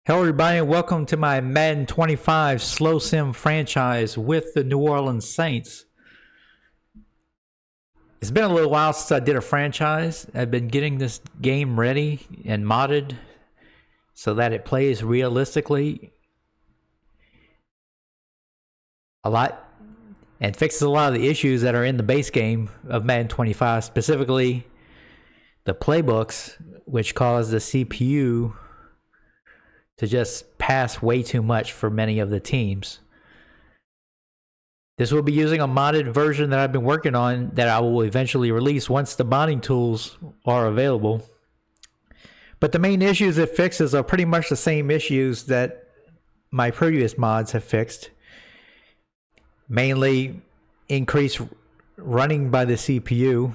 Hello everybody and welcome to my Madden 25 SlowSim franchise with the New Orleans Saints. It's been a little while since I did a franchise. I've been getting this game ready and modded so that it plays realistically a lot and fixes a lot of the issues that are in the base game of Madden 25, specifically the playbooks, which cause the CPU to just pass way too much for many of the teams. This will be using a modded version that I've been working on that I will eventually release once the modding tools are available. But the main issues it fixes are pretty much the same issues that my previous mods have fixed. Mainly increased running by the CPU,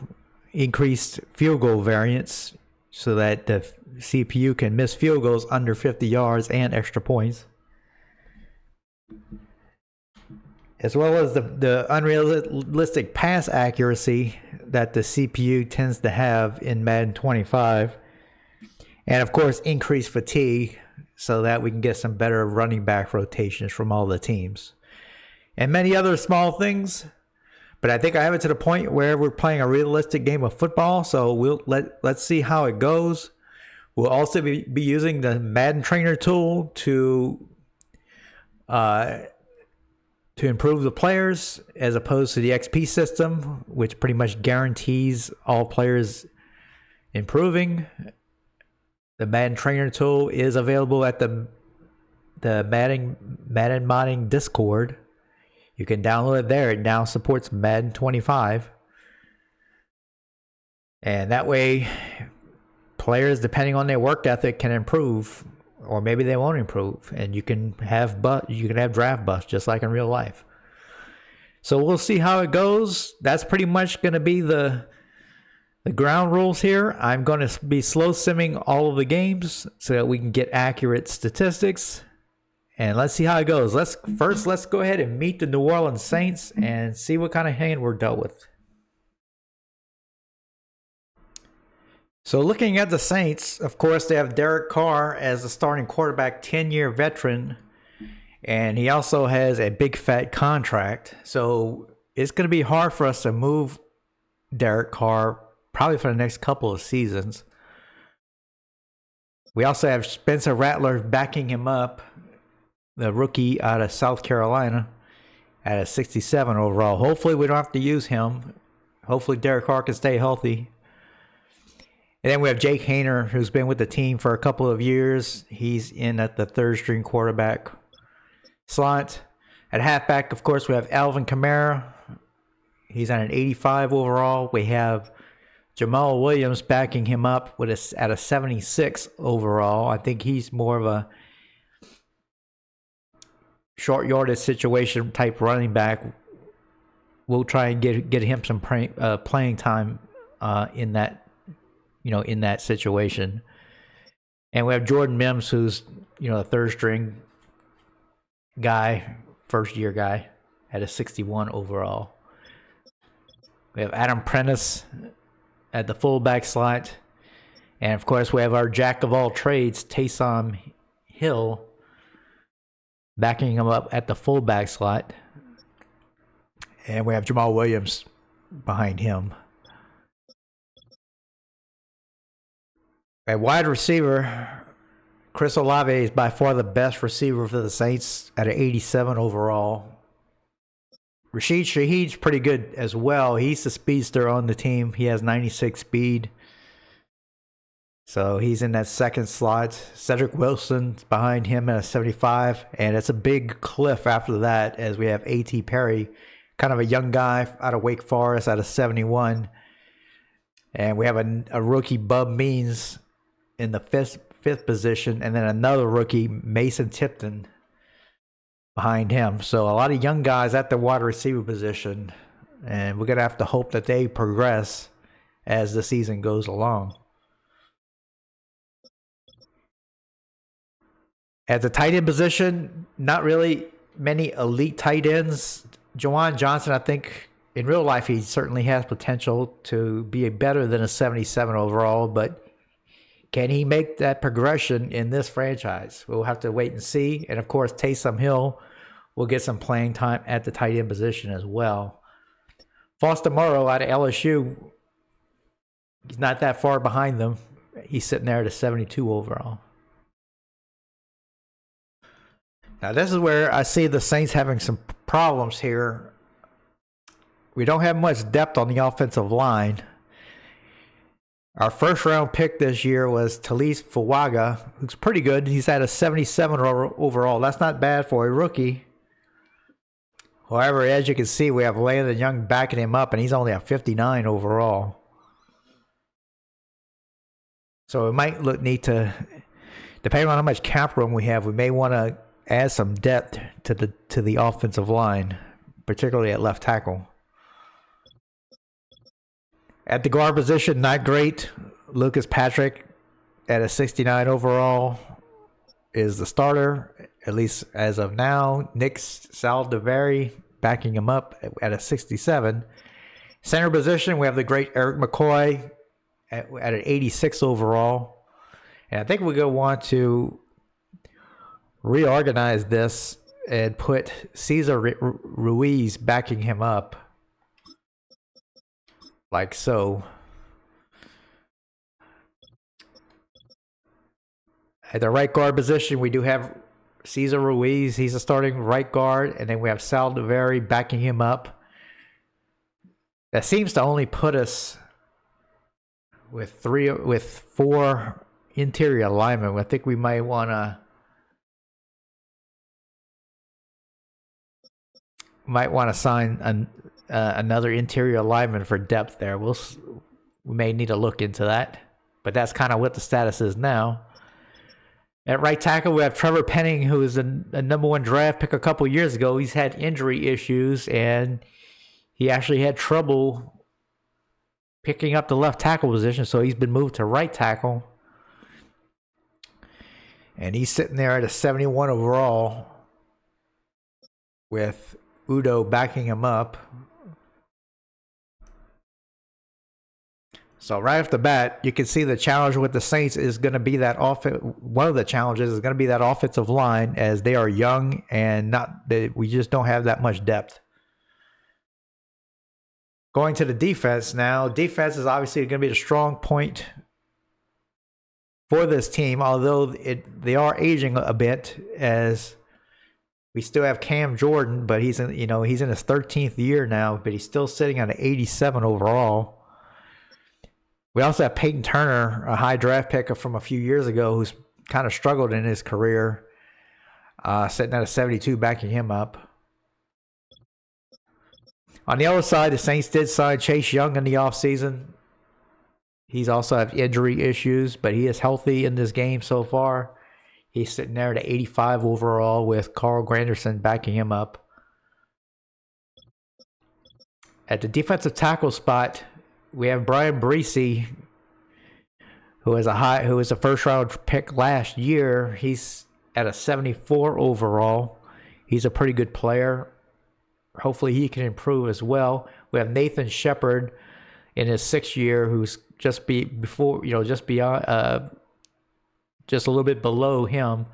increased field goal variance so that the CPU can miss field goals under 50 yards and extra points, as well as the unrealistic pass accuracy that the CPU tends to have in Madden 25, and of course increased fatigue so that we can get some better running back rotations from all the teams, and many other small things. But I think I have it to the point where we're playing a realistic game of football, so let's see how it goes. We'll also be using the Madden Trainer tool to improve the players, as opposed to the XP system, which pretty much guarantees all players improving. The Madden Trainer tool is available at the Madden Modding Discord. You can download it there. It now supports Madden 25. And that way, players, depending on their work ethic, can improve, or maybe they won't improve. And you can have draft busts just like in real life. So we'll see how it goes. That's pretty much going to be the ground rules here. I'm going to be slow simming all of the games so that we can get accurate statistics. And let's see how it goes. Let's go ahead and meet the New Orleans Saints and see what kind of hand we're dealt with. So looking at the Saints, of course, they have Derek Carr as the starting quarterback, 10-year veteran. And he also has a big fat contract. So it's going to be hard for us to move Derek Carr probably for the next couple of seasons. We also have Spencer Rattler backing him up, the rookie out of South Carolina, at a 67 overall. Hopefully we don't have to use him. Hopefully Derek Carr can stay healthy. And then we have Jake Haener, who's been with the team for a couple of years. He's in at the third string quarterback slot. At halfback, of course, we have Alvin Kamara. He's at an 85 overall. We have Jamal Williams backing him up at a 76 overall. I think he's more of a short yardage situation type running back. We'll try and get him some playing time in that situation. And we have Jordan Mims, who's a third string guy, first year guy, at a 61 overall. We have Adam Prentice at the fullback slot, and of course we have our jack of all trades, Taysom Hill, backing him up at the fullback slot. And we have Jamal Williams behind him. At wide receiver, Chris Olave is by far the best receiver for the Saints at an 87 overall. Rashid Shaheed's pretty good as well. He's the speedster on the team. He has 96 speed. So he's in that second slot. Cedric Wilson's behind him at a 75. And it's a big cliff after that, as we have A.T. Perry, kind of a young guy out of Wake Forest at a 71. And we have a rookie, Bub Means, in the fifth position. And then another rookie, Mason Tipton, behind him. So a lot of young guys at the wide receiver position. And we're going to have to hope that they progress as the season goes along. At the tight end position, not really many elite tight ends. Juwan Johnson, I think in real life, he certainly has potential to be better than a 77 overall, but Can he make that progression in this franchise? We'll have to wait and see. And of course, Taysom Hill will get some playing time at the tight end position as well. Foster Moreau out of LSU, he's not that far behind them. He's sitting there at a 72 overall. Now, this is where I see the Saints having some problems here. We don't have much depth on the offensive line. Our first round pick this year was Talise Fuaga, who's pretty good. He's at a 77 overall. That's not bad for a rookie. However, as you can see, we have Landon Young backing him up, and he's only at 59 overall. So it might look neat to, depending on how much cap room we have, we may want to add some depth to the offensive line, particularly at left tackle. At the guard position, not great. Lucas Patrick at a 69 overall is the starter, at least as of now. Nick Saldiveri backing him up at a 67. Center position, we have the great Eric McCoy at an 86 overall. And I think we're going to want to reorganize this and put Cesar Ruiz backing him up. Like so. At the right guard position, we do have Cesar Ruiz. He's a starting right guard. And then we have Saldiveri backing him up. That seems to only put us with 4 interior linemen. I think we might want to sign another interior lineman for depth there. We may need to look into that, but that's kind of what the status is now. At right tackle, we have Trevor Penning, who is a number 1 draft pick a couple years ago. He's had injury issues, and he actually had trouble picking up the left tackle position, so he's been moved to right tackle. And he's sitting there at a 71 overall with Udo backing him up. So right off the bat, you can see the challenge with the Saints is going to be that one of the challenges is going to be that offensive line, as they are young and we just don't have that much depth. Going to the defense now. Defense is obviously going to be the strong point for this team, although they are aging a bit, as we still have Cam Jordan, but he's in his 13th year now, but he's still sitting at an 87 overall. We also have Peyton Turner, a high draft pick from a few years ago, who's kind of struggled in his career, sitting at a 72, backing him up. On the other side, the Saints did sign Chase Young in the offseason. He's also have injury issues, but he is healthy in this game so far. He's sitting there at 85 overall with Carl Granderson backing him up. At the defensive tackle spot, we have Brian Breesy, who is a first round pick last year. He's at a 74 overall. He's a pretty good player. Hopefully he can improve as well. We have Nathan Shepard in his 6th year, who's just a little bit below him.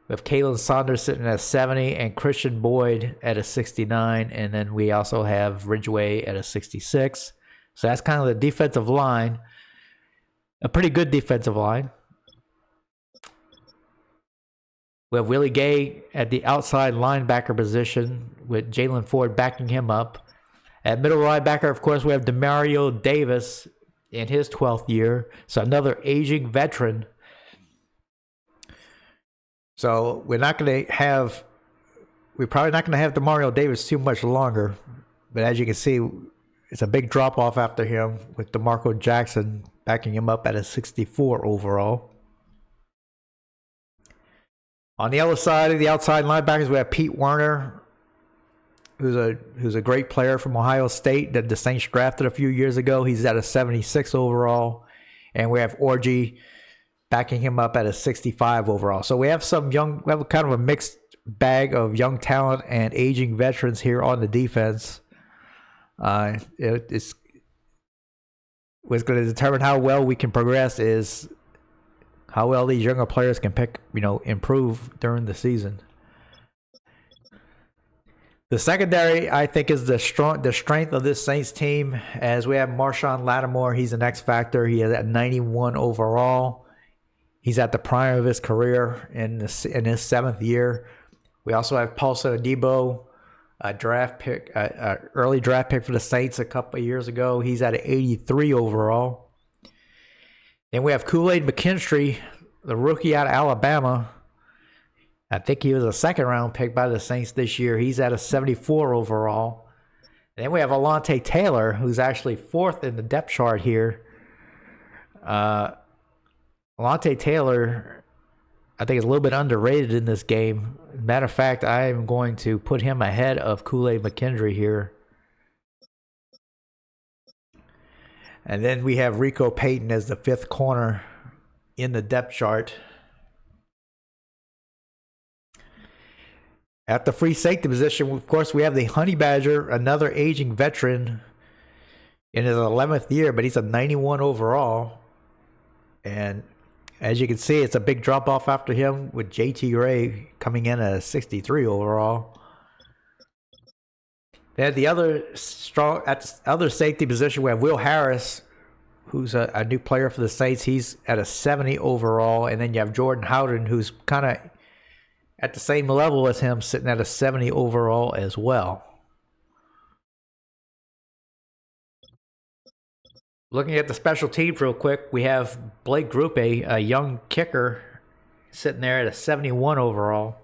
We have Kalen Saunders sitting at 70 and Christian Boyd at a 69. And then we also have Ridgeway at a 66. So that's kind of the defensive line. A pretty good defensive line. We have Willie Gay at the outside linebacker position with Jalen Ford backing him up. At middle linebacker, of course, we have Demario Davis in his 12th year. So another aging veteran. So we're probably not going to have Demario Davis too much longer. But as you can see, it's a big drop off after him with DeMarco Jackson backing him up at a 64 overall. On the other side of the outside linebackers, we have Pete Werner, who's a great player from Ohio State that the Saints drafted a few years ago. He's at a 76 overall. And we have Orji backing him up at a 65 overall. So we have kind of a mixed bag of young talent and aging veterans here on the defense. what's going to determine how well we can progress is how well these younger players can improve during the season. The secondary, I think, is the strength of this Saints team, as we have Marshawn Lattimore. He's an X factor. He is at 91 overall. He's at the prime of his career in his 7th year. We also have Paulson Adebo, a draft pick, early draft pick for the Saints a couple of years ago. He's at 83 overall. Then we have Kool-Aid McKinstry, the rookie out of Alabama. I think he was a 2nd-round pick by the Saints this year. He's at a 74 overall. And then we have Alontae Taylor, who's actually 4th in the depth chart here. Alontae Taylor, I think, is a little bit underrated in this game. Matter of fact, I am going to put him ahead of Kool-Aid McKinstry here. And then we have Rico Payton as the 5th corner in the depth chart. At the free safety position, of course, we have the Honey Badger, another aging veteran in his 11th year, but he's a 91 overall. And as you can see, it's a big drop-off after him with JT Ray coming in at a 63 overall. Then the other safety position, we have Will Harris, who's a new player for the Saints. He's at a 70 overall. And then you have Jordan Howden, who's kind of at the same level as him, sitting at a 70 overall as well. Looking at the special teams real quick, we have Blake Grupe, a young kicker, sitting there at a 71 overall.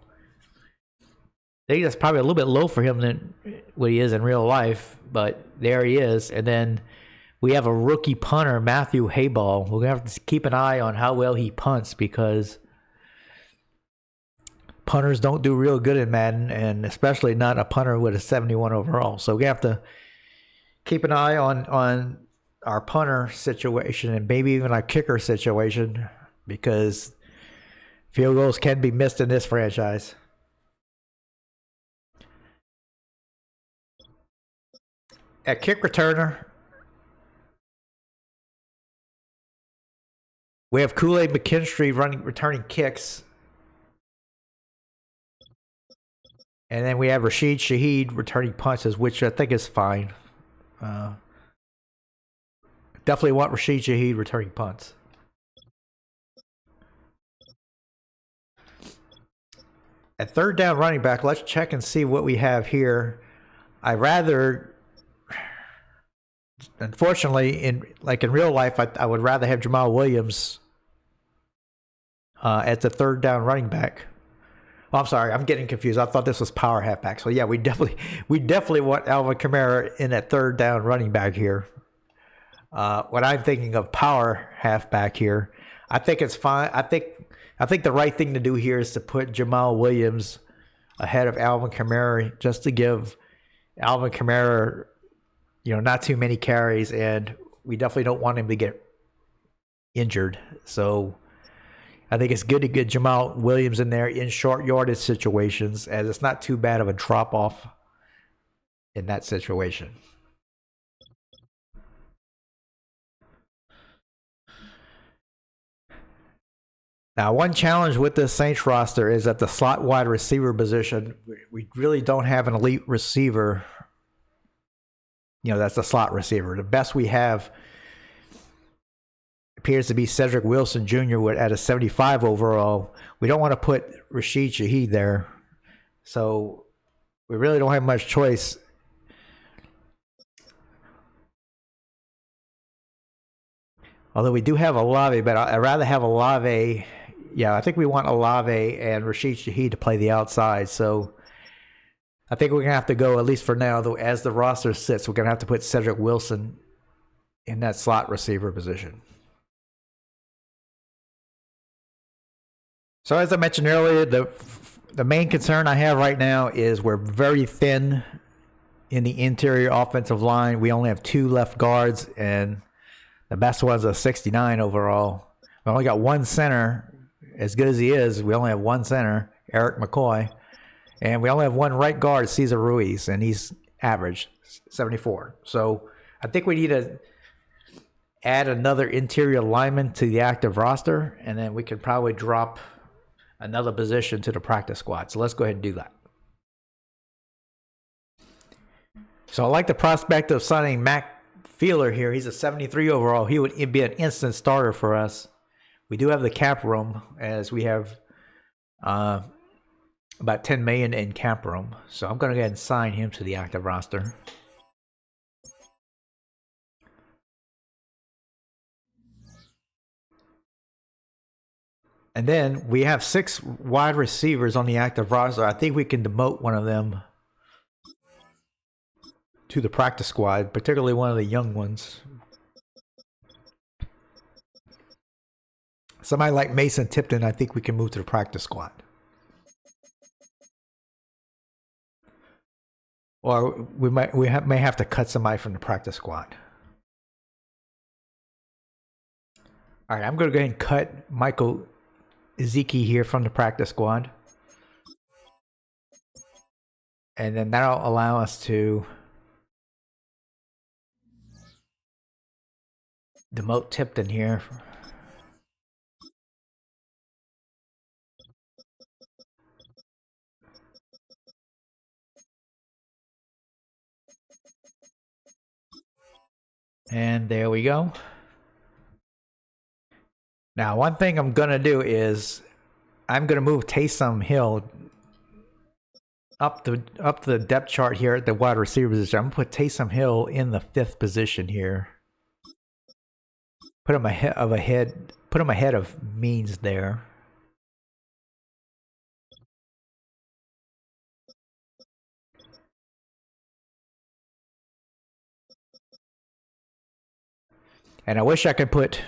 I think that's probably a little bit low for him than what he is in real life, but there he is. And then we have a rookie punter, Matthew Hayball. We're going to have to keep an eye on how well he punts, because punters don't do real good in Madden, and especially not a punter with a 71 overall. So we have to keep an eye on our punter situation and maybe even our kicker situation, because field goals can be missed in this franchise. At kick returner, we have Kool-Aid McKinstry returning kicks. And then we have Rashid Shaheed returning punts, which I think is fine. Definitely want Rashid Shaheed returning punts. At 3rd down running back, let's check and see what we have here. Unfortunately, in real life, I would rather have Jamal Williams as the 3rd down running back. Oh, I'm sorry, I'm getting confused. I thought this was power halfback. So yeah, we definitely want Alvin Kamara in that 3rd down running back here. When I'm thinking of power halfback here, I think it's fine. I think the right thing to do here is to put Jamal Williams ahead of Alvin Kamara, just to give Alvin Kamara, not too many carries, and we definitely don't want him to get injured. So I think it's good to get Jamal Williams in there in short yardage situations, as it's not too bad of a drop off in that situation. Now, one challenge with this Saints roster is at the slot wide receiver position, we really don't have an elite receiver. That's a slot receiver. The best we have appears to be Cedric Wilson Jr. at a 75 overall. We don't want to put Rashid Shaheed there. So we really don't have much choice. Although we do have Olave, but I'd rather have Olave. Yeah, I think we want Olave and Rashid Shaheed to play the outside. So I think we're going to have to go, at least for now, though, as the roster sits, we're going to have to put Cedric Wilson in that slot receiver position. So as I mentioned earlier, the main concern I have right now is we're very thin in the interior offensive line. We only have 2 left guards, and the best one's a 69 overall. We only got 1 center. As good as he is, we only have 1 center, Eric McCoy. And we only have 1 right guard, Cesar Ruiz, and he's average, 74. So I think we need add another interior lineman to the active roster, and then we can probably drop another position to the practice squad. So let's go ahead and do that. So I like the prospect of signing Mac Feeler here. He's a 73 overall. He would be an instant starter for us. We do have the cap room, as we have about 10 million in cap room. So I'm going to go ahead and sign him to the active roster. And then we have 6 wide receivers on the active roster. I think we can demote one of them to the practice squad, particularly one of the young ones. Somebody like Mason Tipton, I think we can move to the practice squad. Or we may have to cut somebody from the practice squad. All right, I'm going to go ahead and cut Michael Ezeki here from the practice squad. And then that'll allow us to demote Tipton here. And there we go. Now, one thing I'm going to do is I'm going to move Taysom Hill up the depth chart here at the wide receiver position. I'm going to put Taysom Hill in the 5th position here. Put him ahead of Means there. And I wish I could put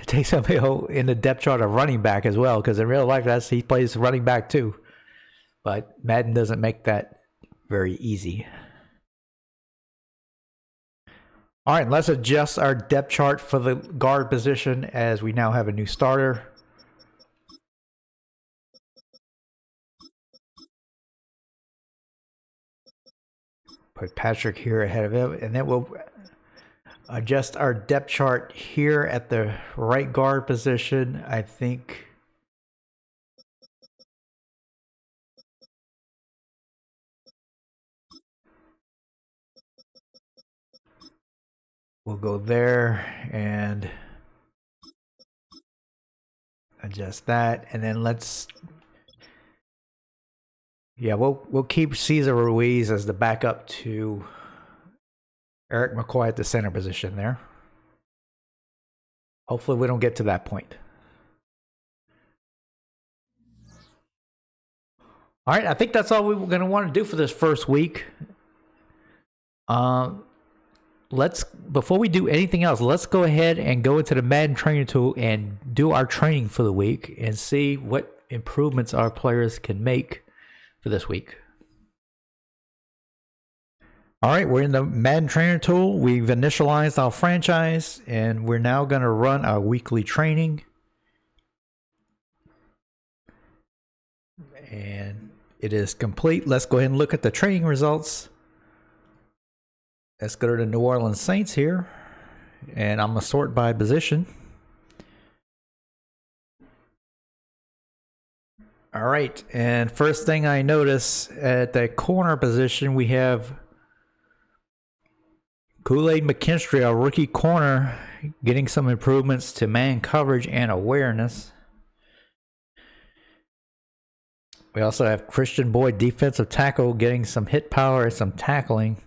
Taysom Hill in the depth chart of running back as well, because in real life he plays running back too. But Madden doesn't make that very easy. All right, let's adjust our depth chart for the guard position, as we now have a new starter. Put Patrick here ahead of him, and then we'll adjust our depth chart here at the right guard position. I think we'll go there and adjust that, and then we'll keep Cesar Ruiz as the backup to Eric McCoy at the center position there. Hopefully we don't get to that point. All right, I think that's all we're going to want to do for this first week. Before we do anything else, let's go ahead and go into the Madden training tool and do our training for the week and see what improvements our players can make for this week. All right, we're in the Madden Trainer tool. We've initialized our franchise, and we're now going to run our weekly training. And it is complete. Let's go ahead and look at the training results. Let's go to the New Orleans Saints here, and I'm going to sort by position. All right, and first thing I notice at the corner position, we have Kool-Aid McKinstry, our rookie corner, getting some improvements to man coverage and awareness. We also have Christian Boyd, defensive tackle, getting some hit power and some tackling.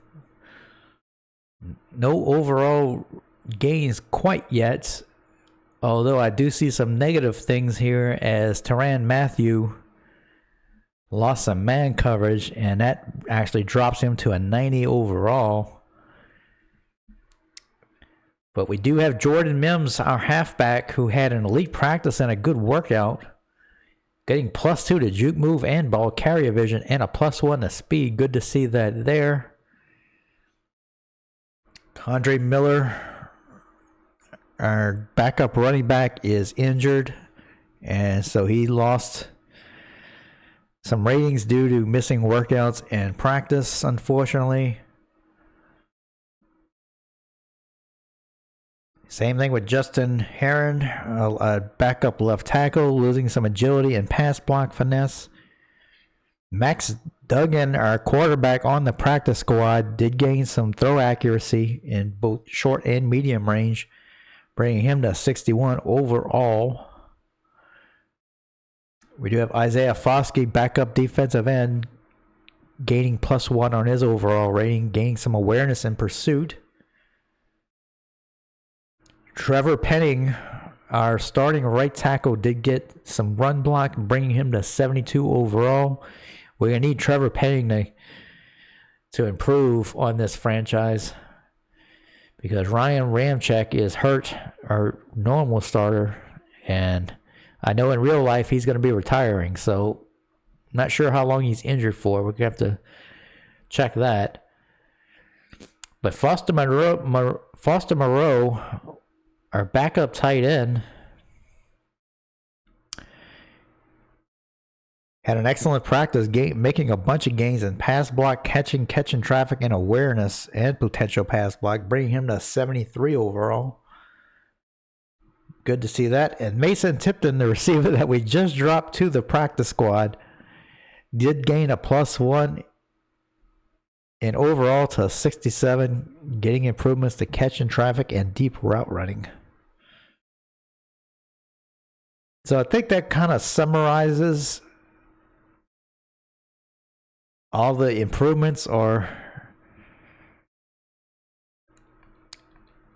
No overall gains quite yet, although I do see some negative things here, as Tyrann Mathieu lost some man coverage, and that actually drops him to a 90 overall. But we do have Jordan Mims, our halfback, who had an elite practice and a good workout, getting +2 to juke move and ball carrier vision, and a +1 to speed. Good to see that there. Andre Miller, our backup running back, is injured, and so he lost some ratings due to missing workouts and practice, unfortunately. Same thing with Justin Heron, a backup left tackle, losing some agility and pass block finesse. Max Duggan, our quarterback on the practice squad, did gain some throw accuracy in both short and medium range, bringing him to 61 overall. We do have Isaiah Foskey, backup defensive end, gaining +1 on his overall rating, gaining some awareness in pursuit. Trevor Penning, our starting right tackle, did get some run block, bringing him to 72 overall. We're going to need Trevor Penning to improve on this franchise because Ryan Ramczyk is hurt, our normal starter, and I know in real life he's going to be retiring, so I'm not sure how long he's injured for. We're going to have to check that. But Foster Moreau, our backup tight end, had an excellent practice, making a bunch of gains in pass block, catching traffic, and awareness, and potential pass block, bringing him to 73 overall. Good to see that. And Mason Tipton, the receiver that we just dropped to the practice squad, did gain a +1 in overall to 67, getting improvements to catching traffic and deep route running. So I think that kind of summarizes all the improvements or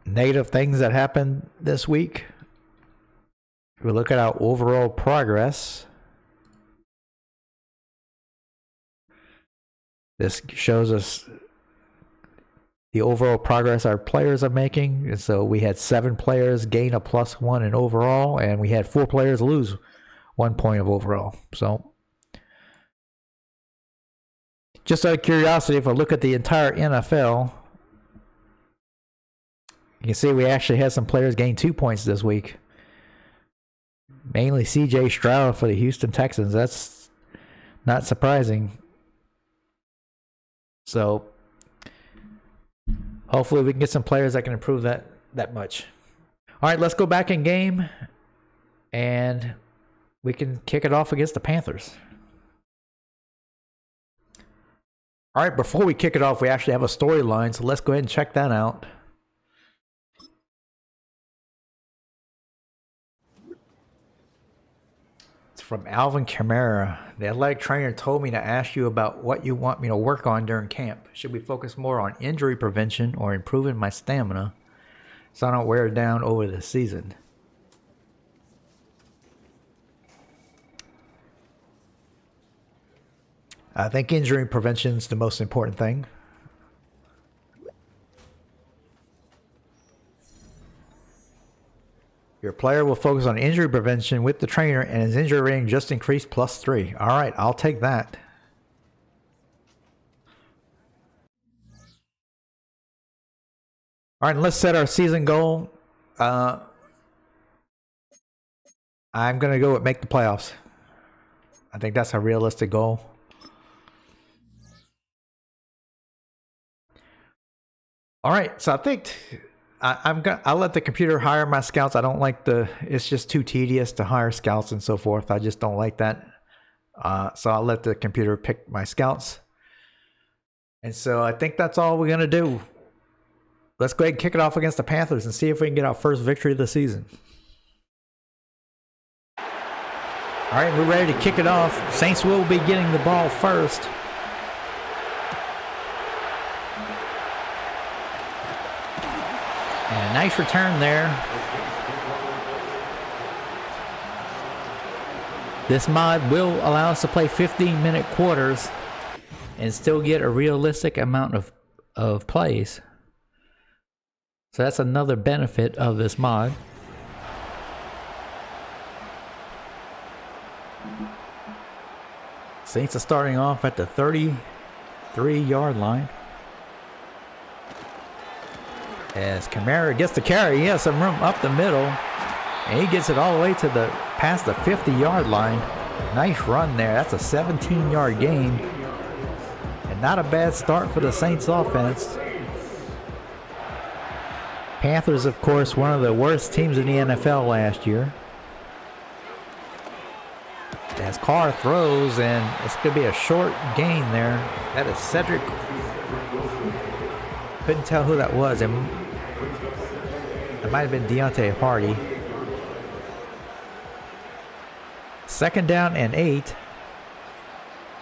negative things that happened this week. If we look at our overall progress, this shows us the overall progress our players are making. And so we had 7 players gain a +1 in overall, and we had 4 players lose 1 point of overall. So just out of curiosity, if I look at the entire NFL, you can see we actually had some players gain 2 points this week. Mainly CJ Stroud for the Houston Texans. That's not surprising. So hopefully we can get some players that can improve that much. All right, let's go back in game, and we can kick it off against the Panthers. All right, before we kick it off, we actually have a storyline, so let's go ahead and check that out. It's from Alvin Kamara. The athletic trainer told me to ask you about what you want me to work on during camp. Should we focus more on injury prevention or improving my stamina so I don't wear it down over the season? I think injury prevention is the most important thing. Your player will focus on injury prevention with the trainer, and his injury rating just increased +3. All right, I'll take that. All right, let's set our season goal. I'm going to go with make the playoffs. I think that's a realistic goal. All right, so I think I'll let the computer hire my scouts. I don't like it's just too tedious to hire scouts and so forth. I just don't like that. So I'll let the computer pick my scouts. And so I think that's all we're going to do. Let's go ahead and kick it off against the Panthers and see if we can get our first victory of the season. All right, we're ready to kick it off. Saints will be getting the ball first. And a nice return there. This mod will allow us to play 15-minute quarters and still get a realistic amount of plays. So that's another benefit of this mod. Saints are starting off at the 33-yard line. As Kamara gets the carry, he has some room up the middle, and he gets it all the way to past the 50-yard line. Nice run there. That's a 17-yard gain, and not a bad start for the Saints offense. Panthers, of course, one of the worst teams in the NFL last year. As Carr throws, and it's going to be a short gain there. That is Cedric. Couldn't tell who that was. It might have been Deontay Hardy. 2nd down and 8.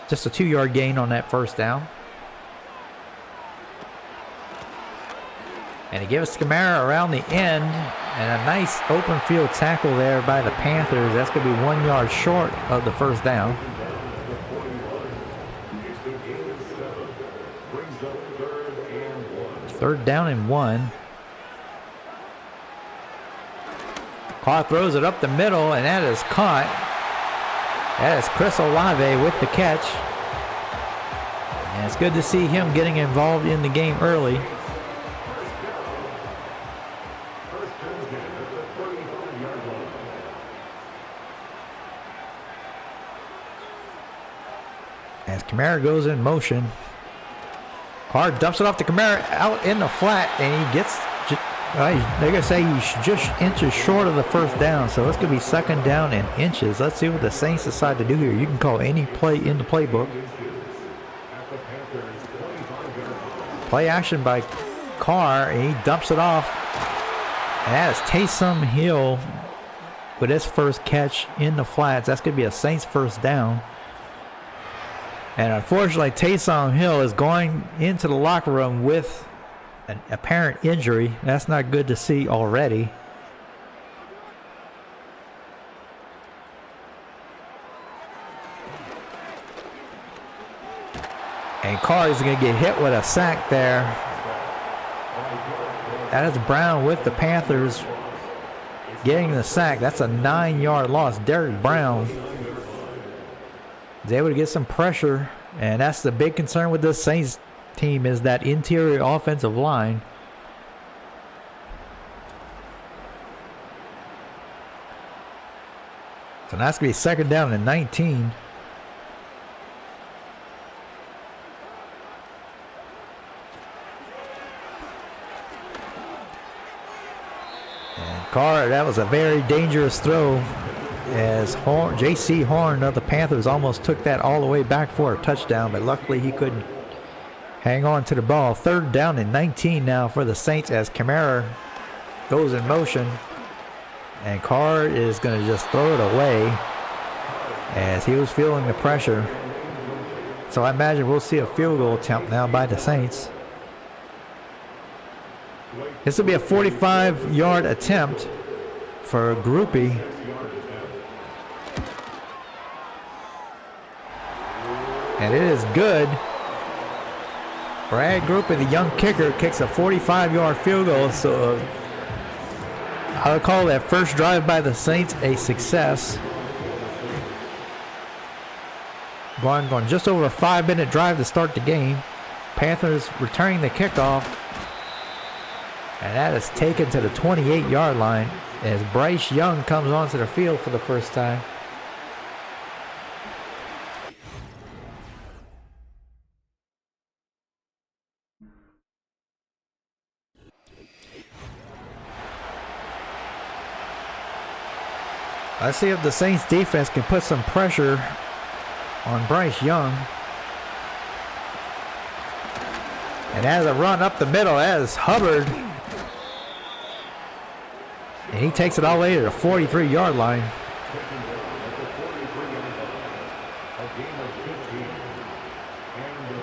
Just a 2-yard gain on that first down. And he gives Kamara around the end, and a nice open field tackle there by the Panthers. That's going to be 1 yard short of the first down. Third down and 1. Carr throws it up the middle, and that is caught. That is Chris Olave with the catch. And it's good to see him getting involved in the game early. As Kamara goes in motion, Carr dumps it off to Kamara out in the flat, and he gets, they're going to say he's just inches short of the first down, so it's going to be 2nd down and inches. Let's see what the Saints decide to do here. You can call any play in the playbook. Play action by Carr, and he dumps it off. And that is Taysom Hill with his first catch in the flats. That's going to be a Saints first down. And unfortunately, Taysom Hill is going into the locker room with an apparent injury. That's not good to see already. And Carr is going to get hit with a sack there. That is Brown with the Panthers getting the sack. That's a 9-yard loss. Derrick Brown is able to get some pressure, and that's the big concern with this Saints team, is that interior offensive line. So that's going to be 2nd down and 19. And Carr, that was a very dangerous throw, as J.C. Horn of the Panthers almost took that all the way back for a touchdown, but luckily he couldn't hang on to the ball. 3rd down and 19 now for the Saints, as Kamara goes in motion, and Carr is going to just throw it away as he was feeling the pressure. So I imagine we'll see a field goal attempt now by the Saints. This will be a 45-yard attempt for Groupie. And it is good. Brad Groupie, the young kicker, kicks a 45-yard field goal. So I'll call that first drive by the Saints a success. Going just over a 5-minute drive to start the game. Panthers returning the kickoff. And that is taken to the 28-yard line as Bryce Young comes onto the field for the first time. Let's see if the Saints defense can put some pressure on Bryce Young. And as a run up the middle, as Hubbard. And he takes it all the way to the 43-yard line.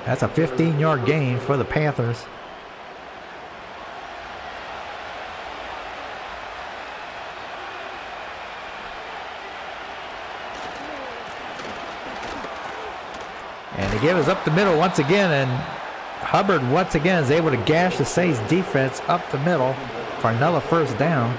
That's a 15-yard gain for the Panthers. And he gives up the middle once again, and Hubbard once again is able to gash the Saints defense up the middle for another first down.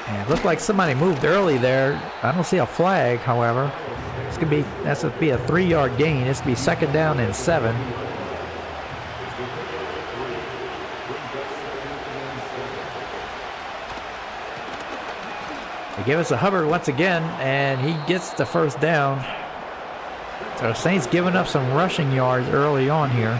And it looked like somebody moved early there. I don't see a flag, that's gonna be a 3-yard gain. It's gonna be 2nd down and 7. They give us a Hubbard once again, and he gets the first down. So Saints giving up some rushing yards early on here.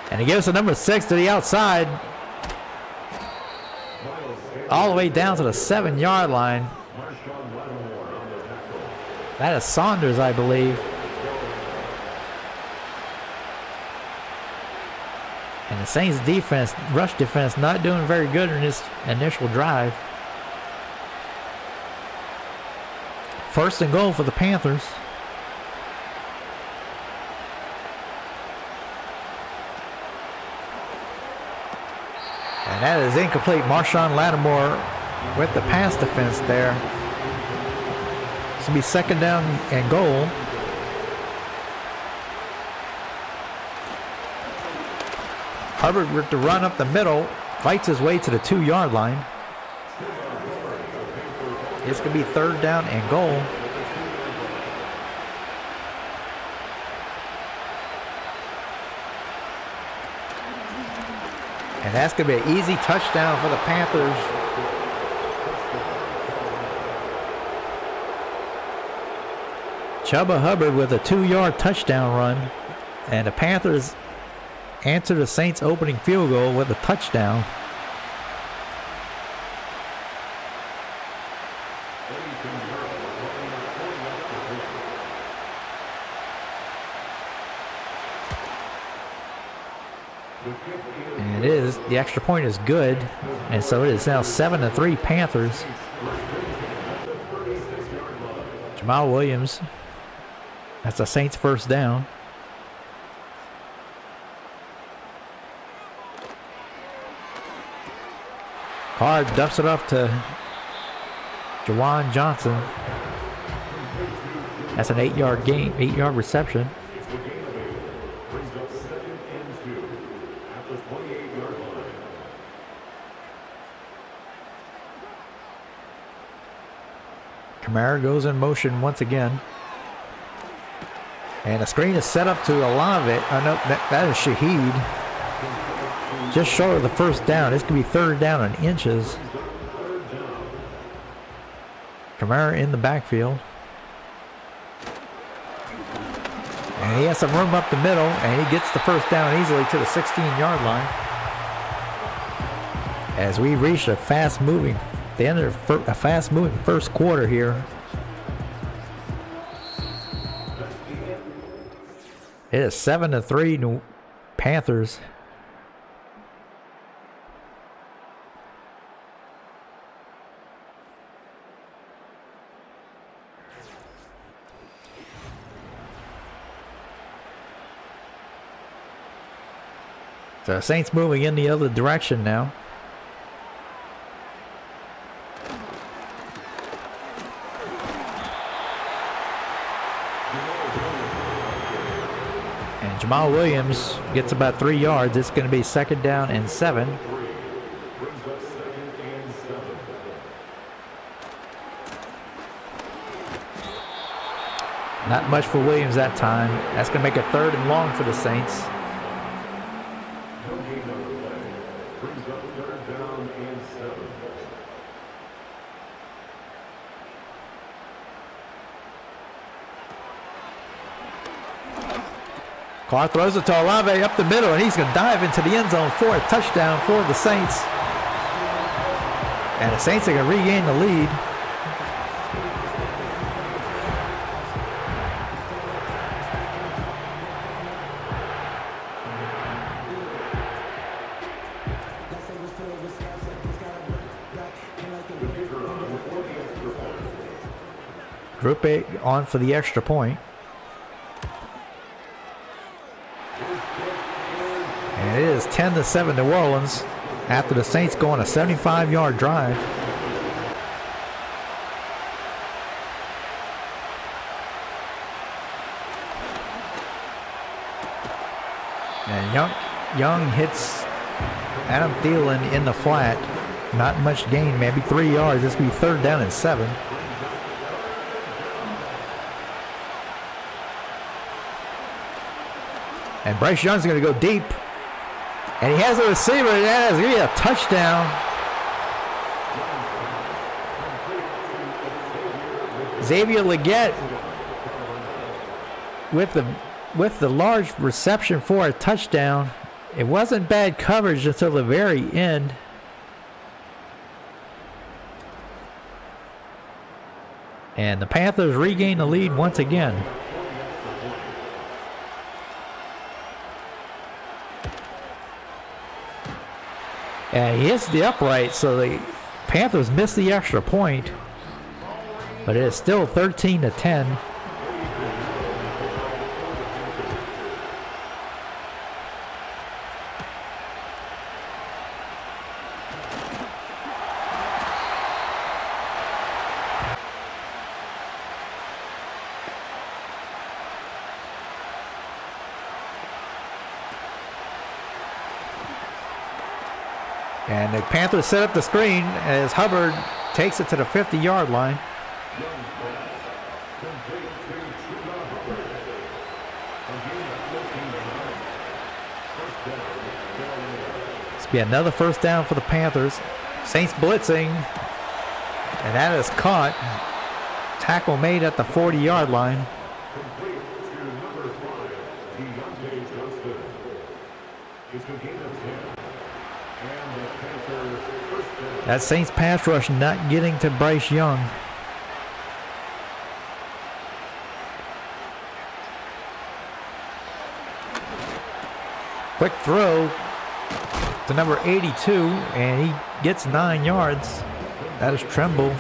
And he gives the number 6 to the outside. All the way down to the 7-yard line. That is Saunders, I believe. And the Saints defense, rush defense, not doing very good in this initial drive. First and goal for the Panthers. And that is incomplete. Marshawn Lattimore with the pass defense there. This will be second down and goal. Hubbard with the run up the middle, fights his way to the 2-yard line. It's going to be third down and goal. And that's going to be an easy touchdown for the Panthers. Chuba Hubbard with a 2-yard touchdown run. And the Panthers answer the Saints' opening field goal with a touchdown. And it is, the extra point is good, and so it is now 7-3 Panthers. Jamal Williams, that's a Saints first down. Carr dumps it off to Jawan Johnson. That's an 8-yard gain, 8-yard reception. Kamara goes in motion once again. And the screen is set up to Olave. Oh, no, that is Shaheed. Just short of the first down. This could be third down in inches. Kamara in the backfield. And he has some room up the middle, and he gets the first down easily to the 16-yard line. As we reach a fast-moving, the end of a fast-moving first quarter here. It is 7-3 Panthers. So Saints moving in the other direction now. And Jamal Williams gets about 3 yards. It's going to be second down and 7. Not much for Williams that time. That's going to make a third and long for the Saints. Carr throws it to Olave up the middle, and he's going to dive into the end zone for a touchdown for the Saints. And the Saints are going to regain the lead. Group A on for the extra point. And it is 10-7 New Orleans after the Saints go on a 75-yard drive. And Young hits Adam Thielen in the flat. Not much gain, maybe 3 yards. This could be 3rd down and 7. And Bryce Young's going to go deep. And he has a receiver, and that is going to be a touchdown. Xavier Leggett with the large reception for a touchdown. It wasn't bad coverage until the very end. And the Panthers regain the lead once again. And he hits the upright, so the Panthers missed the extra point. But it is still 13-10. And the Panthers set up the screen as Hubbard takes it to the 50-yard line. This will be another 1st down for the Panthers. Saints blitzing, and that is caught. Tackle made at the 40-yard line. That Saints pass rush not getting to Bryce Young. Quick throw to number 82, and he gets 9 yards. That is Tremble.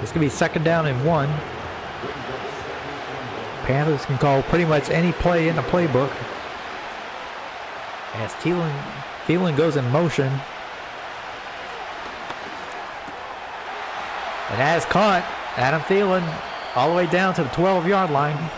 It's going to be 2nd down and 1. Panthers can call pretty much any play in the playbook. As Thielen goes in motion. And that is caught. Adam Thielen all the way down to the 12-yard line.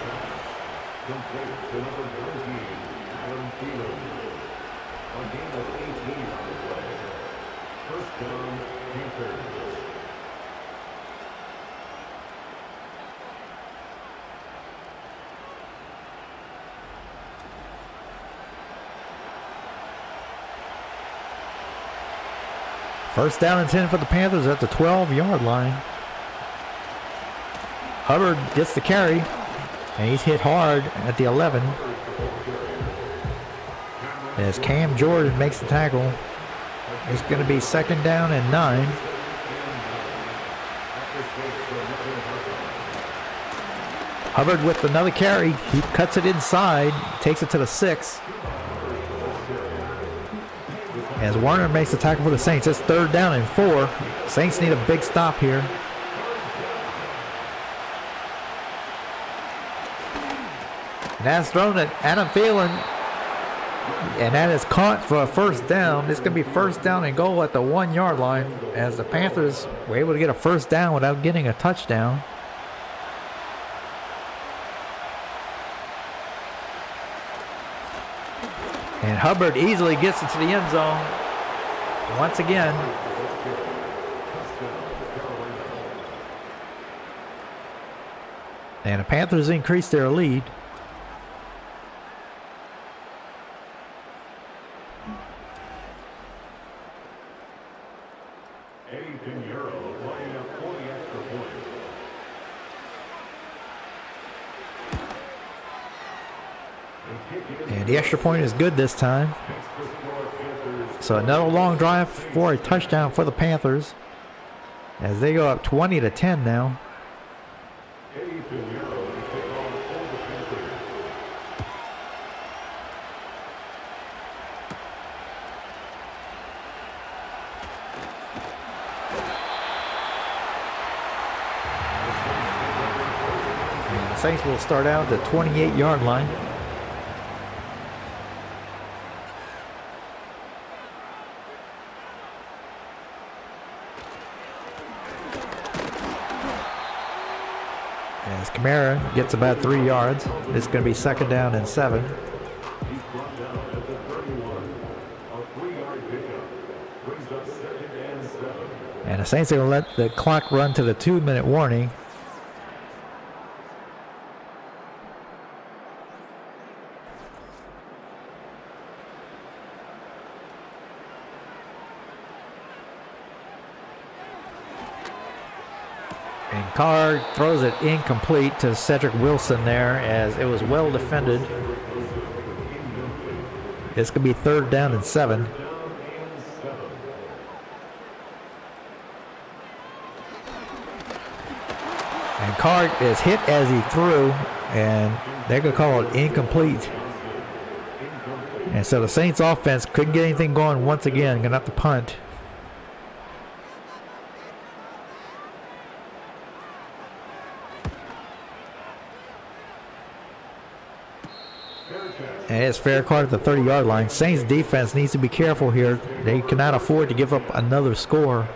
First down and 10 for the Panthers at the 12-yard line. Hubbard gets the carry, and he's hit hard at the 11. As Cam Jordan makes the tackle, it's going to be 2nd down and 9. Hubbard with another carry. He cuts it inside, takes it to the 6. As Warner makes the tackle for the Saints, it's 3rd down and 4. Saints need a big stop here. And that's thrown at Adam Thielen. And that is caught for a 1st down. It's going to be 1st down and goal at the 1-yard line, as the Panthers were able to get a 1st down without getting a touchdown. And Hubbard easily gets into the end zone once again. And the Panthers increase their lead. And the extra point is good this time. So another long drive for a touchdown for the Panthers, as they go up 20-10 now. And the Saints will start out at the 28-yard line. As Kamara gets about 3 yards, it's going to be 2nd down and 7. And the Saints are going to let the clock run to the 2-minute warning. And Carr throws it incomplete to Cedric Wilson there as it was well defended. It's going to be 3rd down and 7. And Carr is hit as he threw, and they're going to call it incomplete. And so the Saints offense couldn't get anything going once again. Going to have to punt. And it's fair card at the 30-yard line. Saints defense needs to be careful here. They cannot afford to give up another score.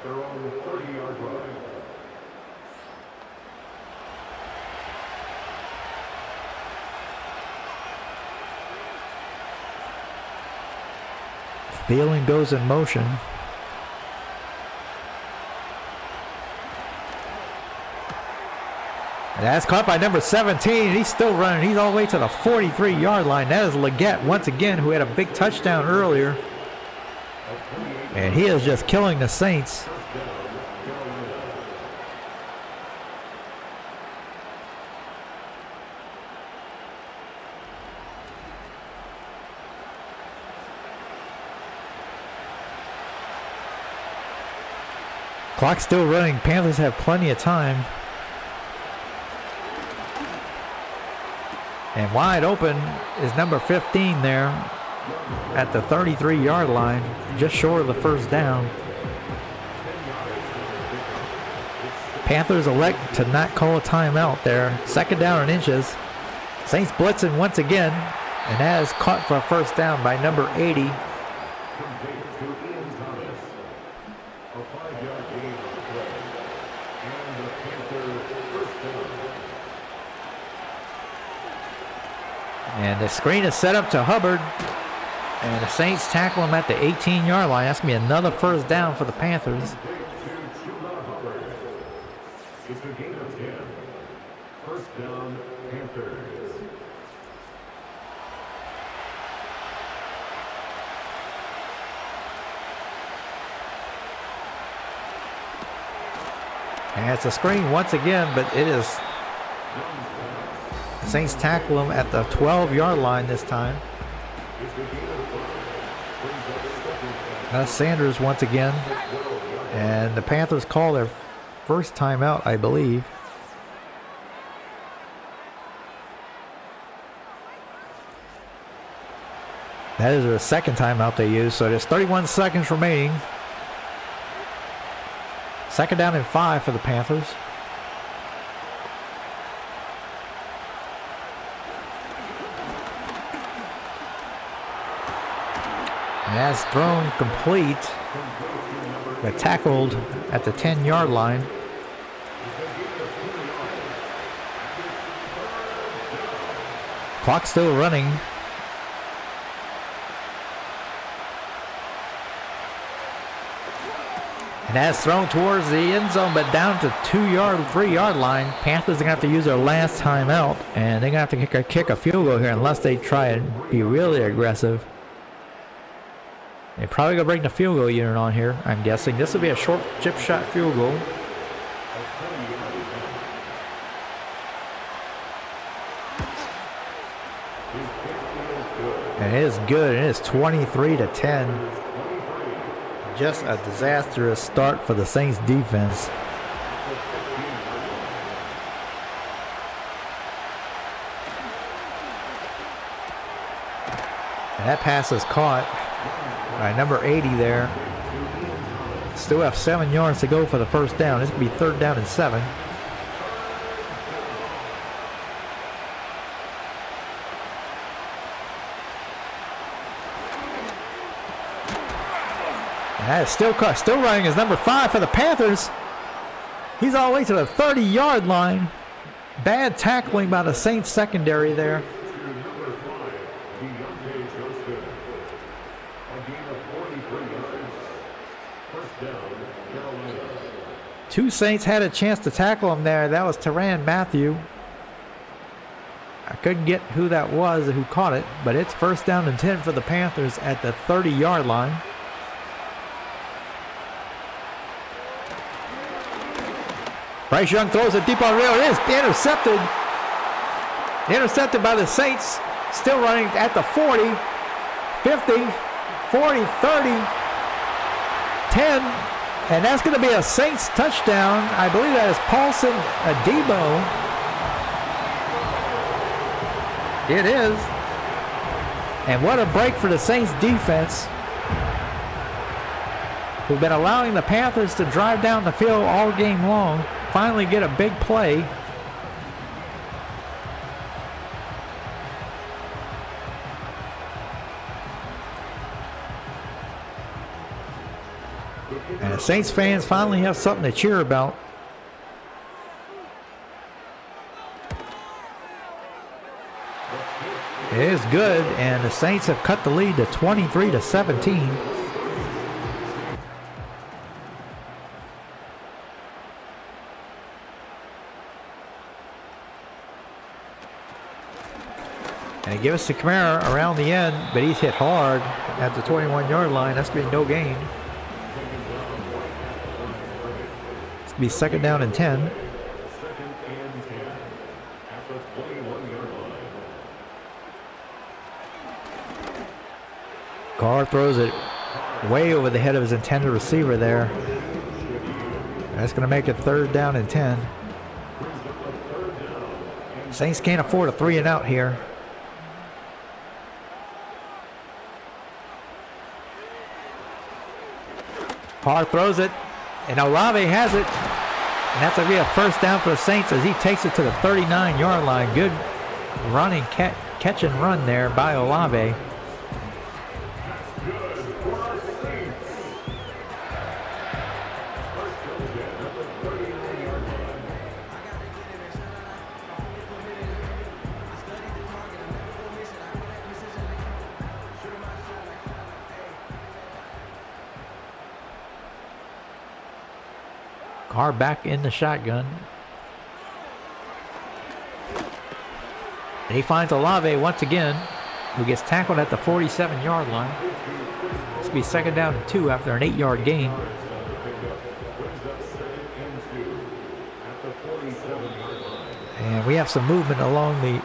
Thielen goes in motion. And that's caught by number 17. He's still running. He's all the way to the 43-yard line. That is Leggett once again, who had a big touchdown earlier. And he is just killing the Saints. Clock's still running. Panthers have plenty of time. And wide open is number 15 there at the 33-yard line, just short of the 1st down. Panthers elect to not call a timeout there. 2nd down and inches. Saints blitzing once again, and that is caught for a 1st down by number 80. And the screen is set up to Hubbard. And the Saints tackle him at the 18-yard line. That's going to be another 1st down for the Panthers. It's a gain of 10. 1st down, Panthers. And it's a screen once again, but it is... Saints tackle him at the 12-yard line this time. Sanders once again. And the Panthers call their 1st timeout, I believe. That is their 2nd timeout they use. So there's 31 seconds remaining. 2nd down and 5 for the Panthers. And that's thrown complete, but tackled at the 10-yard line. Clock still running. And that's thrown towards the end zone, but down to 3-yard line. Panthers are going to have to use their last timeout, and they're going to have to kick a field goal here unless they try and be really aggressive. They're probably going to bring the field goal unit on here, I'm guessing. This will be a short chip shot field goal. And it is good. It is 23-10. Just a disastrous start for the Saints defense. And that pass is caught by number 80 there. Still have 7 yards to go for the 1st down. This could be 3rd down and 7. And that is still caught. Still running is number 5 for the Panthers. He's all the way to the 30-yard line. Bad tackling by the Saints secondary there. Two Saints had a chance to tackle him there. That was Tyrann Mathieu. I couldn't get who that was who caught it, but it's first down and 10 for the Panthers at the 30-yard line. Bryce Young throws it deep on rail. It is intercepted. Intercepted by the Saints. Still running at the 40, 50, 40, 30, 10. And that's going to be a Saints touchdown. I believe that is Paulson Adebo. It is. And what a break for the Saints defense, who've been allowing the Panthers to drive down the field all game long. Finally get a big play. And the Saints fans finally have something to cheer about. It is good, and the Saints have cut the lead to 23-17. And they give us the Kamara around the end, but he's hit hard at the 21-yard line. That's going to be no gain. It's going to be second down and 10. Carr throws it way over the head of his intended receiver there. That's going to make it third down and 10. Saints can't afford a 3-and-out here. Carr throws it, and Olave has it. And that's going to be a first down for the Saints as he takes it to the 39-yard line. Good running, catch and run there by Olave. Carr back in the shotgun. And he finds Olave once again, who gets tackled at the 47-yard line. This will be second down and 2 after an 8-yard gain. And we have some movement along the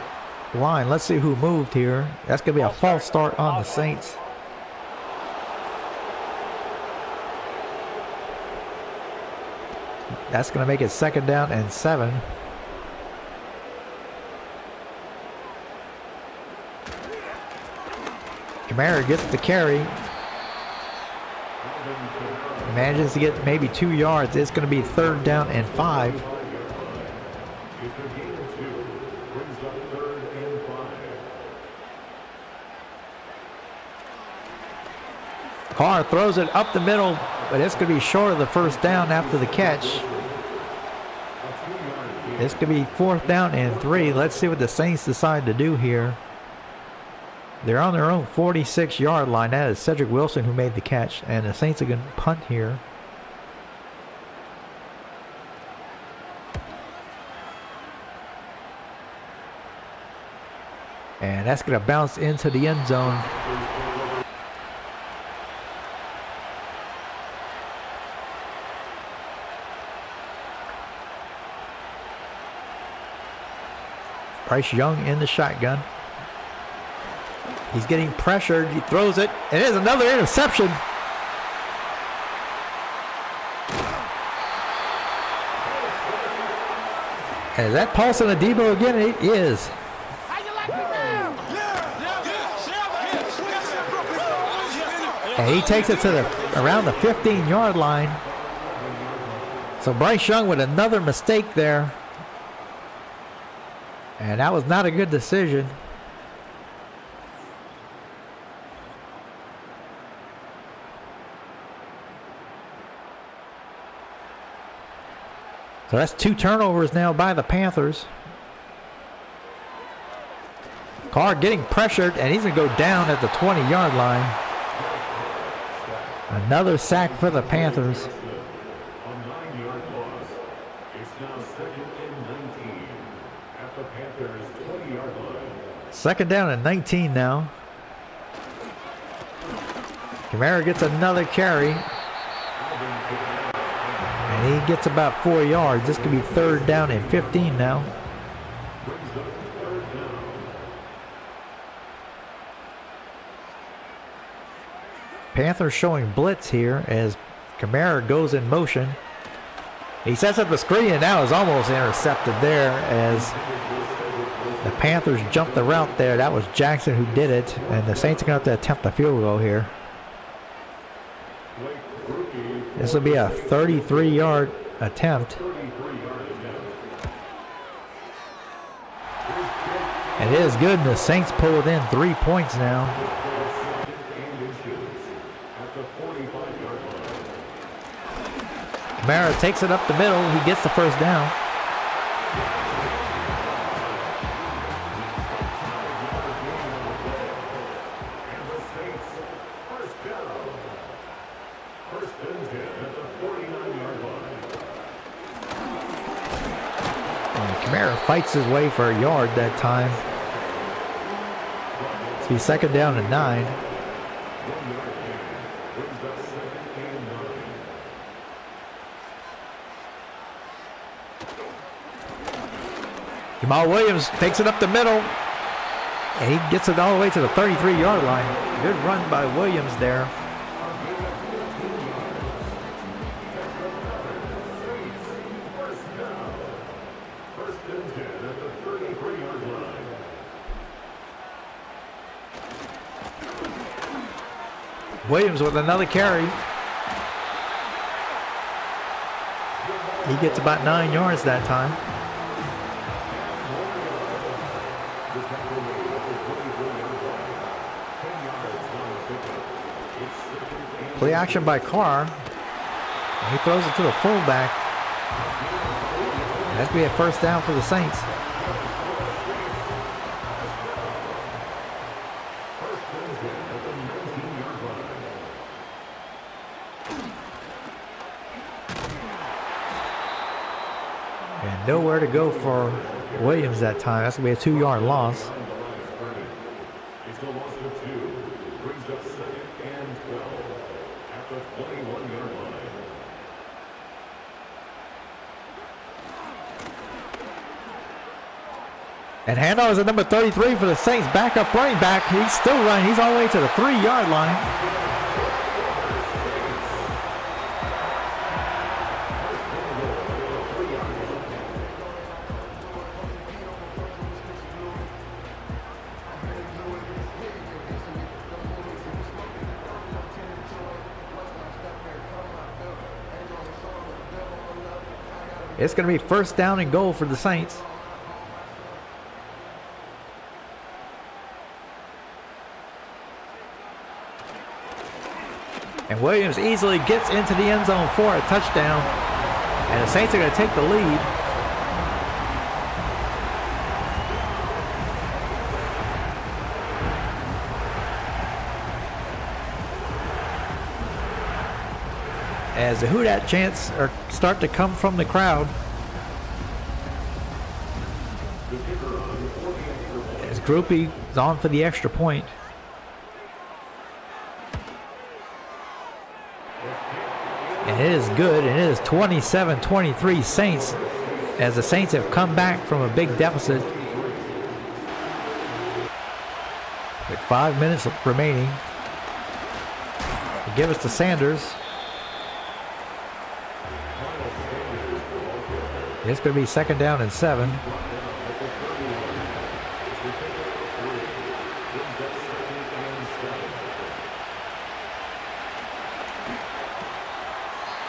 line. Let's see who moved here. That's going to be a false start on the Saints. That's going to make it second down and 7. Kamara gets the carry. Manages to get maybe 2 yards. It's going to be third down and 5. Carr throws it up the middle, but it's going to be short of the first down after the catch. This could be fourth down and 3. Let's see what the Saints decide to do here. They're on their own 46-yard line. That is Cedric Wilson who made the catch, and the Saints are going to punt here. And that's going to bounce into the end zone. Bryce Young in the shotgun. He's getting pressured. He throws it. It is another interception. And is that Paulson Adebo again? It is. And he takes it to around the 15-yard line. So Bryce Young with another mistake there. And that was not a good decision. So that's 2 turnovers now by the Panthers. Carr getting pressured, and he's going to go down at the 20-yard line. Another sack for the Panthers. 20-yard line. Second down and 19 now. Kamara gets another carry. And he gets about 4 yards. This could be third down and 15 now. Panthers showing blitz here as Kamara goes in motion. He sets up the screen and now is almost intercepted there as the Panthers jumped the route there. That was Jackson who did it, and the Saints are going to have to attempt a field goal here. This will be a 33-yard attempt. And it is good, and the Saints pull within 3 points now. Kamara takes it up the middle. He gets the first down. And Kamara fights his way for a yard that time. It's be second down and 9. Jamal Williams takes it up the middle, and he gets it all the way to the 33-yard line. Good run by Williams there. Williams with another carry. He gets about 9 yards that time. Play action by Carr. He throws it to the fullback. That's be a first down for the Saints. And nowhere to go for Williams that time. That's going to be a 2-yard loss. And handoff is at number 33 for the Saints. Backup running back. He's still running. He's all the way to the 3-yard line. It's going to be first down and goal for the Saints. And Williams easily gets into the end zone for a touchdown. And the Saints are going to take the lead. As the Who Dat chants start to come from the crowd. As Groupie is on for the extra point. And it is good, and it is 27-23 Saints, as the Saints have come back from a big deficit. With 5 minutes remaining. They give us to Sanders. It's going to be second down and 7.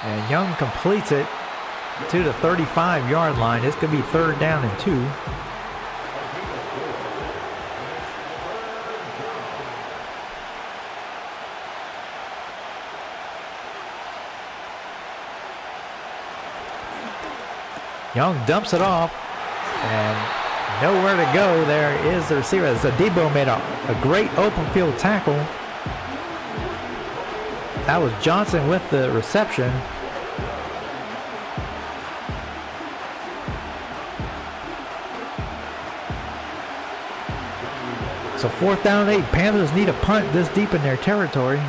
And Young completes it to the 35-yard line. It's going to be third down and 2. Young dumps it off, and nowhere to go. There is the receiver. As Adebo made a great open field tackle. That was Johnson with the reception. So 4th down and 8. Panthers need a punt this deep in their territory.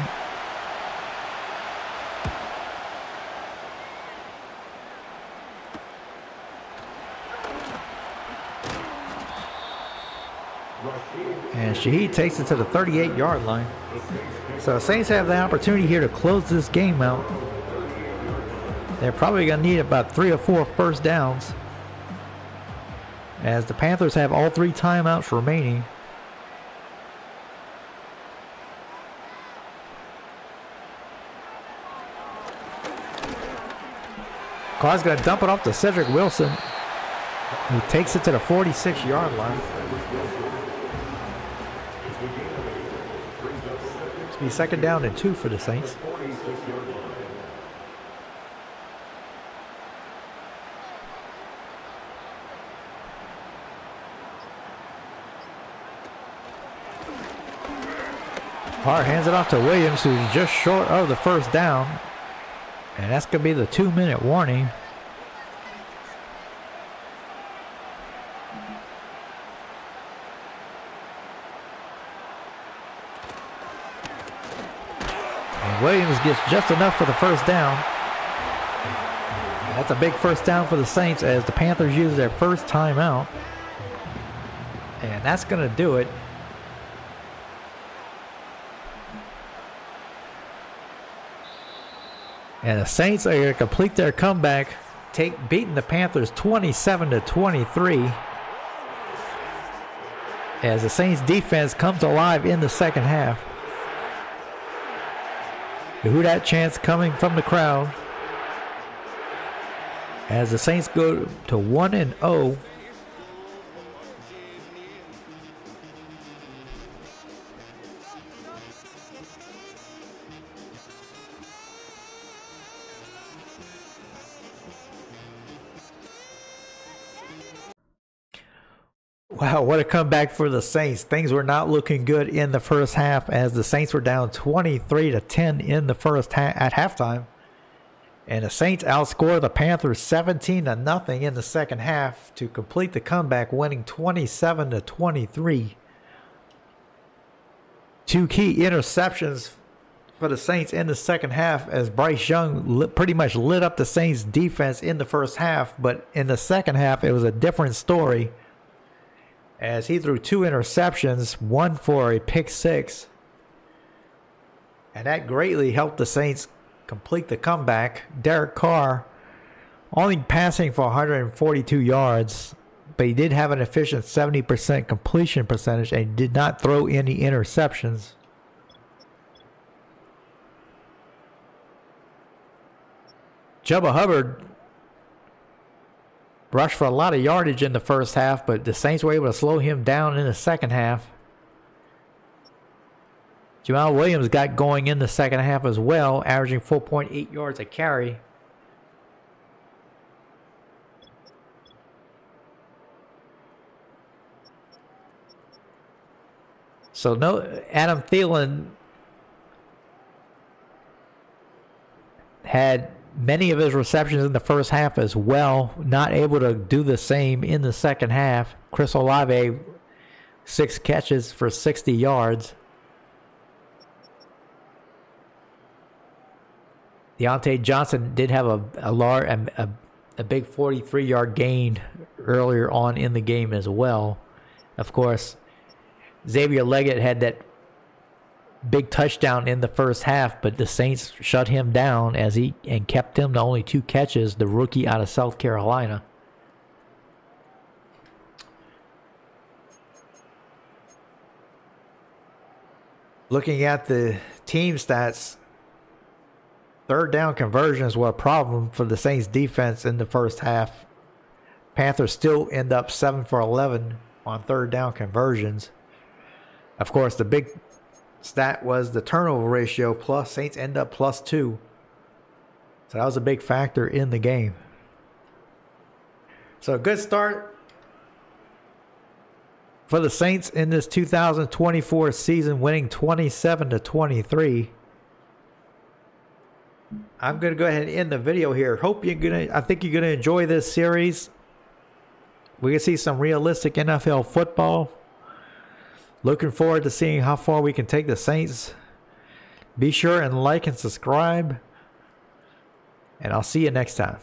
And Shaheed takes it to the 38-yard line. So Saints have the opportunity here to close this game out. They're probably going to need about 3 or 4 first downs, as the Panthers have all 3 timeouts remaining. Carr's going to dump it off to Cedric Wilson, who takes it to the 46-yard line. It's be 2nd down and 2 for the Saints. Carr hands it off to Williams, who's just short of the first down. And that's going to be the 2-minute warning. And Williams gets just enough for the first down. And that's a big first down for the Saints as the Panthers use their first timeout. And that's going to do it. And the Saints are going to complete their comeback, beating the Panthers 27-23. As the Saints defense comes alive in the second half. Who that chance coming from the crowd. As the Saints go to 1-0. Wow, what a comeback for the Saints. Things were not looking good in the first half as the Saints were down 23-10 in the first half at halftime. And the Saints outscored the Panthers 17-0 in the second half to complete the comeback, winning 27-23. 2 key interceptions for the Saints in the second half as Bryce Young pretty much lit up the Saints defense in the first half, but in the second half it was a different story, as he threw 2 interceptions, 1 for a pick 6. And that greatly helped the Saints complete the comeback. Derek Carr only passing for 142 yards, but he did have an efficient 70% completion percentage and did not throw any interceptions. Chuba Hubbard rushed for a lot of yardage in the first half, but the Saints were able to slow him down in the second half. Jamal Williams got going in the second half as well, averaging 4.8 yards a carry. So no, Adam Thielen had many of his receptions in the first half as well, not able to do the same in the second half. Chris Olave, 6 catches for 60 yards. Deontay Johnson did have a big 43-yard gain earlier on in the game as well. Of course, Xavier Leggett had that big touchdown in the first half, but the Saints shut him down and kept him to only 2 catches, the rookie out of South Carolina. Looking at the team stats, 3rd down conversions were a problem for the Saints defense in the first half. Panthers still end up 7 for 11 on 3rd down conversions. Of course, the big stat was the turnover ratio, plus Saints end up +2. So that was a big factor in the game. So a good start for the Saints in this 2024 season, winning 27-23. I'm going to go ahead and end the video here. I think you're going to enjoy this series. We can see some realistic NFL football. Looking forward to seeing how far we can take the Saints. Be sure and like and subscribe. And I'll see you next time.